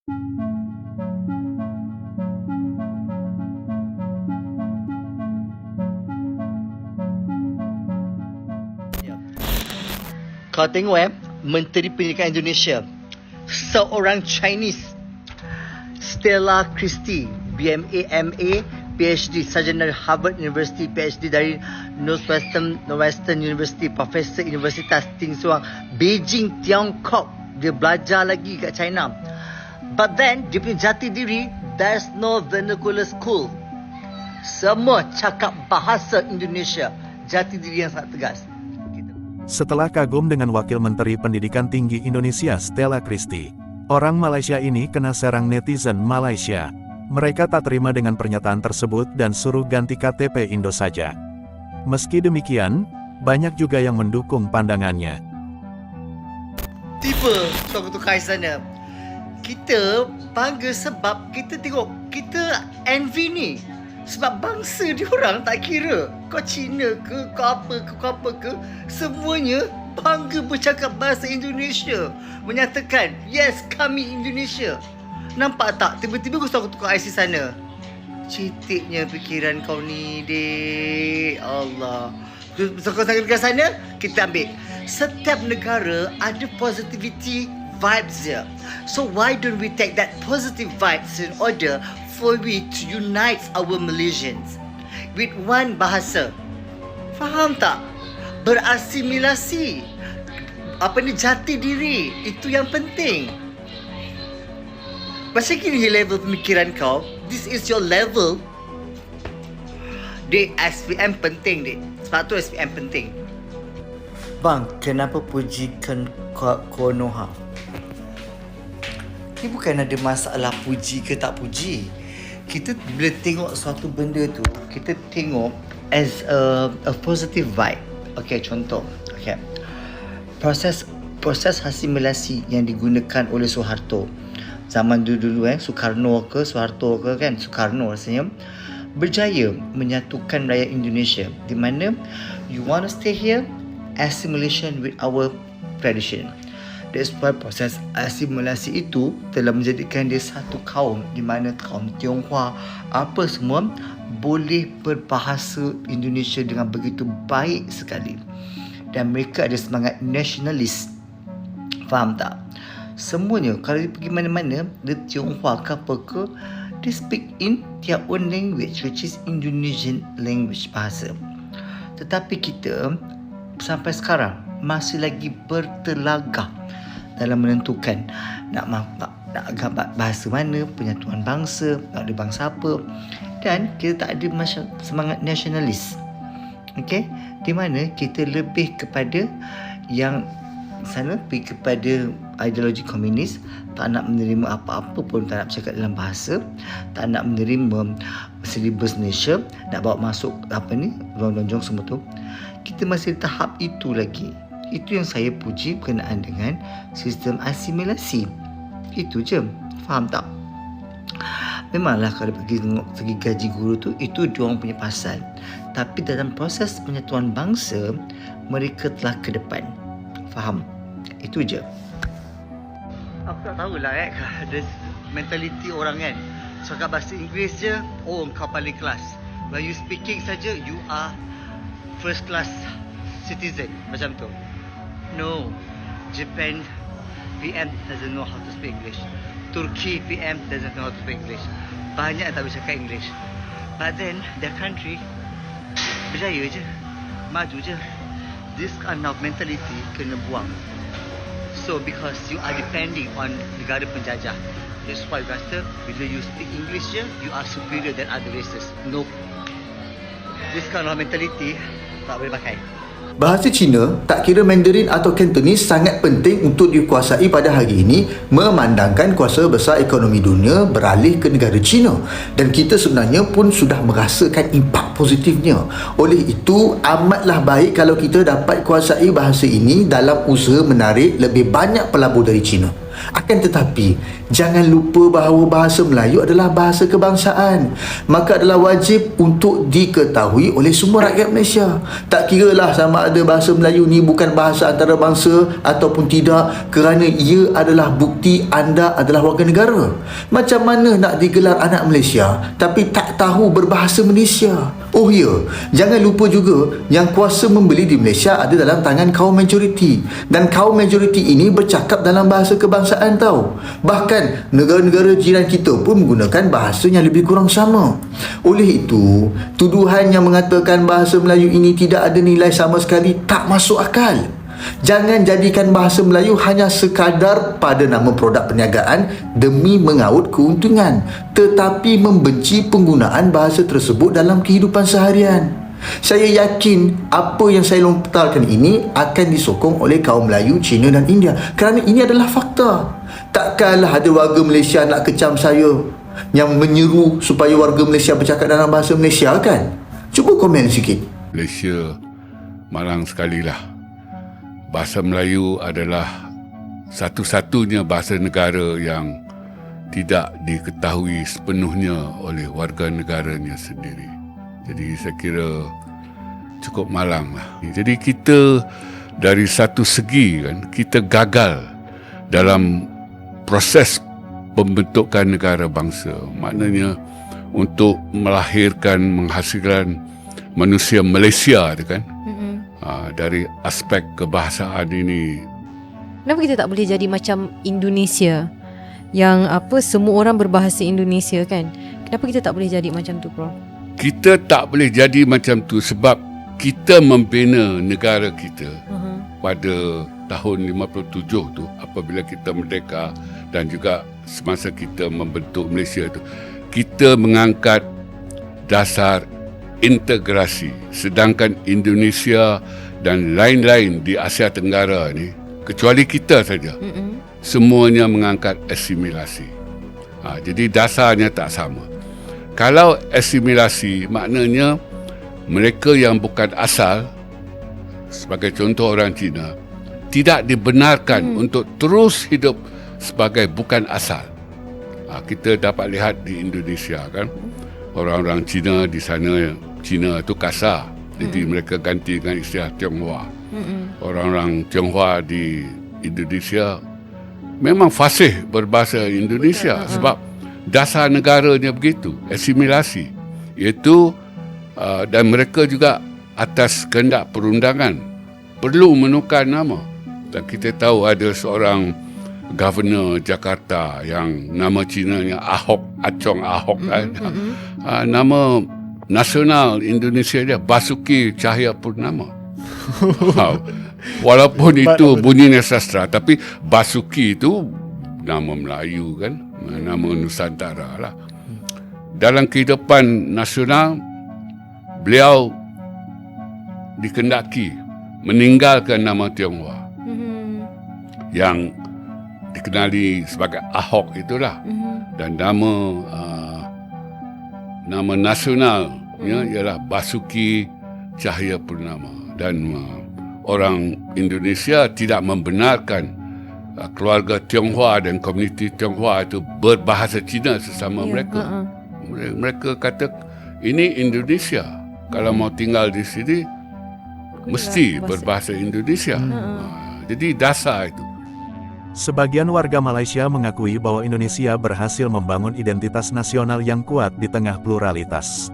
Kau tengok Menteri Pendidikan Indonesia, seorang Chinese, Stella Christie, BMA, MA, PhD, sarjana dari Harvard University, PhD dari Northwestern University, Profesor Universitas Ting Suang, Beijing, Tiongkok. Dia belajar lagi kat China. But then, dia punya jati diri, there's no vernacular school. Semua cakap bahasa Indonesia. Jati diri yang sangat tegas. Setelah kagum dengan Wakil Menteri Pendidikan Tinggi Indonesia Stella Christie, orang Malaysia ini kena serang netizen Malaysia. Mereka tak terima dengan pernyataan tersebut dan suruh ganti KTP Indo saja. Meski demikian, banyak juga yang mendukung pandangannya. Tiba suatu tukar sana. Kita bangga sebab kita tengok kita envy ni. Sebab bangsa diorang tak kira kau Cina ke, kau apa ke, semuanya bangga bercakap bahasa Indonesia. Menyatakan, yes, kami Indonesia. Nampak tak? Tiba-tiba kau suka tukar IC sana. Ceteknya fikiran kau ni, dek. Allah. So kau sangat dekat sana, kita ambil. Setiap negara ada positivity vibes dia. So why don't we take that positive vibes in order for we to unite our Malaysians with one bahasa? Faham tak? Berasimilasi. Apa ni, jati diri. Itu yang penting. Macam gini level pemikiran kau. This is your level. Dek, SPM penting, dek. Sebab tu SPM penting. Bang, kenapa pujikan Konoha? Ini bukan ada masalah puji ke tak puji. Kita bila tengok suatu benda tu, kita tengok as a positive vibe. Okay, contoh. Okay. Proses asimilasi yang digunakan oleh Soeharto. Zaman dulu Soekarno ke Soeharto ke kan, Soekarno rasanya berjaya menyatukan rakyat Indonesia, di mana you want to stay here, assimilation with our tradition. That's why proses asimilasi itu telah menjadikan dia satu kaum, di mana kaum Tionghoa apa semua boleh berbahasa Indonesia dengan begitu baik sekali, dan mereka ada semangat nasionalis. Faham tak? Semuanya kalau dia pergi mana-mana, dia Tionghoa ke apa ke, they speak in their own language, which is Indonesian language, bahasa. Tetapi kita sampai sekarang masih lagi bertelagah dalam menentukan nak bahasa mana, penyatuan bangsa, nak ada bangsa apa, dan kita tak ada semangat nasionalis. Okey, di mana kita lebih kepada yang sana, pergi kepada ideologi komunis, tak nak menerima apa-apa pun, tak nak bercakap dalam bahasa, tak nak menerima silibus Malaysia, nak bawa masuk apa ni, lonjong semua tu. Kita masih di tahap itu lagi. Itu yang saya puji berkenaan dengan sistem asimilasi. Itu je. Faham tak? Memanglah kalau pergi tengok segi gaji guru tu, itu diorang punya pasal. Tapi dalam proses penyatuan bangsa, mereka telah ke depan. Faham? Itu je. Aku tak tahulah ada mentaliti orang kan, cakap bahasa Inggeris je, oh kau paling kelas. When you speaking saja, you are first class citizen, macam tu. No, Japan PM doesn't know how to speak English. Turkey PM doesn't know how to speak English. Banyak tak bisa cakap English. But then their country berjaya je, maju je. This kind of mentality kena buang. So because you are depending on negara penjajah, that's why rasa bila you speak English je, you are superior than other races. No, this kind of mentality tak boleh pakai. Bahasa Cina, tak kira Mandarin atau Cantonese, sangat penting untuk dikuasai pada hari ini, memandangkan kuasa besar ekonomi dunia beralih ke negara China, dan kita sebenarnya pun sudah merasakan impak positifnya. Oleh itu, amatlah baik kalau kita dapat kuasai bahasa ini dalam usaha menarik lebih banyak pelabur dari China. Akan tetapi, jangan lupa bahawa bahasa Melayu adalah bahasa kebangsaan. Maka adalah wajib untuk diketahui oleh semua rakyat Malaysia. Tak kiralah sama ada bahasa Melayu ni bukan bahasa antarabangsa ataupun tidak, kerana ia adalah bukti anda adalah warga negara. Macam mana nak digelar anak Malaysia tapi tak tahu berbahasa Malaysia? Oh ya, jangan lupa juga yang kuasa membeli di Malaysia ada dalam tangan kaum majoriti. Dan kaum majoriti ini bercakap dalam bahasa kebangsaan tau. Bahkan negara-negara jiran kita pun menggunakan bahasa yang lebih kurang sama. Oleh itu, tuduhan yang mengatakan bahasa Melayu ini tidak ada nilai sama sekali tak masuk akal. Jangan jadikan bahasa Melayu hanya sekadar pada nama produk perniagaan demi mengaut keuntungan, tetapi membenci penggunaan bahasa tersebut dalam kehidupan seharian. Saya yakin apa yang saya lontarkan ini akan disokong oleh kaum Melayu, Cina dan India, kerana ini adalah fakta. Takkanlah ada warga Malaysia nak kecam saya yang menyeru supaya warga Malaysia bercakap dalam bahasa Malaysia, kan? Cuba komen sikit. Malaysia malang sekali lah. Bahasa Melayu adalah satu-satunya bahasa negara yang tidak diketahui sepenuhnya oleh warga negaranya sendiri. Jadi saya kira cukup malang lah. Jadi kita dari satu segi kan, kita gagal dalam proses pembentukan negara bangsa. Maknanya untuk melahirkan, menghasilkan manusia Malaysia tu kan. Dari aspek kebahasaan ini. Kenapa kita tak boleh jadi macam Indonesia yang semua orang berbahasa Indonesia kan? Kenapa kita tak boleh jadi macam tu, Prof? Kita tak boleh jadi macam tu sebab kita membina negara kita pada tahun 57 tu, apabila kita merdeka, dan juga semasa kita membentuk Malaysia tu, kita mengangkat dasar integrasi, sedangkan Indonesia dan lain-lain di Asia Tenggara ni, kecuali kita saja, semuanya mengangkat asimilasi. Jadi dasarnya tak sama. Kalau asimilasi, maknanya mereka yang bukan asal, sebagai contoh orang Cina, tidak dibenarkan untuk terus hidup sebagai bukan asal. Kita dapat lihat di Indonesia kan, orang-orang Cina di sana, Cina tu kasar, jadi mereka ganti dengan istilah Tionghoa. Orang-orang Tionghoa di Indonesia memang fasih berbahasa Indonesia sebab dasar negaranya begitu, asimilasi. Iaitu dan mereka juga atas kehendak perundangan perlu menukar nama. Dan kita tahu ada seorang Governor Jakarta yang nama Cinanya Achong Ahok. Nama nasional Indonesia dia Basuki Cahayapurnama. Walaupun itu bunyinya sastra, tapi Basuki itu nama Melayu kan, nama Nusantara lah. Dalam kehidupan nasional, beliau dikendaki meninggalkan nama Tionghoa yang dikenali sebagai Ahok itulah, dan nama nasionalnya ialah Basuki Cahayapurnama. Dan orang Indonesia tidak membenarkan keluarga Tionghoa dan komuniti Tionghoa itu berbahasa Cina sesama mereka. Mereka kata ini Indonesia, kalau mau tinggal di sini mesti berbahasa Indonesia. Jadi dasar itu. Sebagian warga Malaysia mengakui bahwa Indonesia berhasil membangun identitas nasional yang kuat di tengah pluralitas.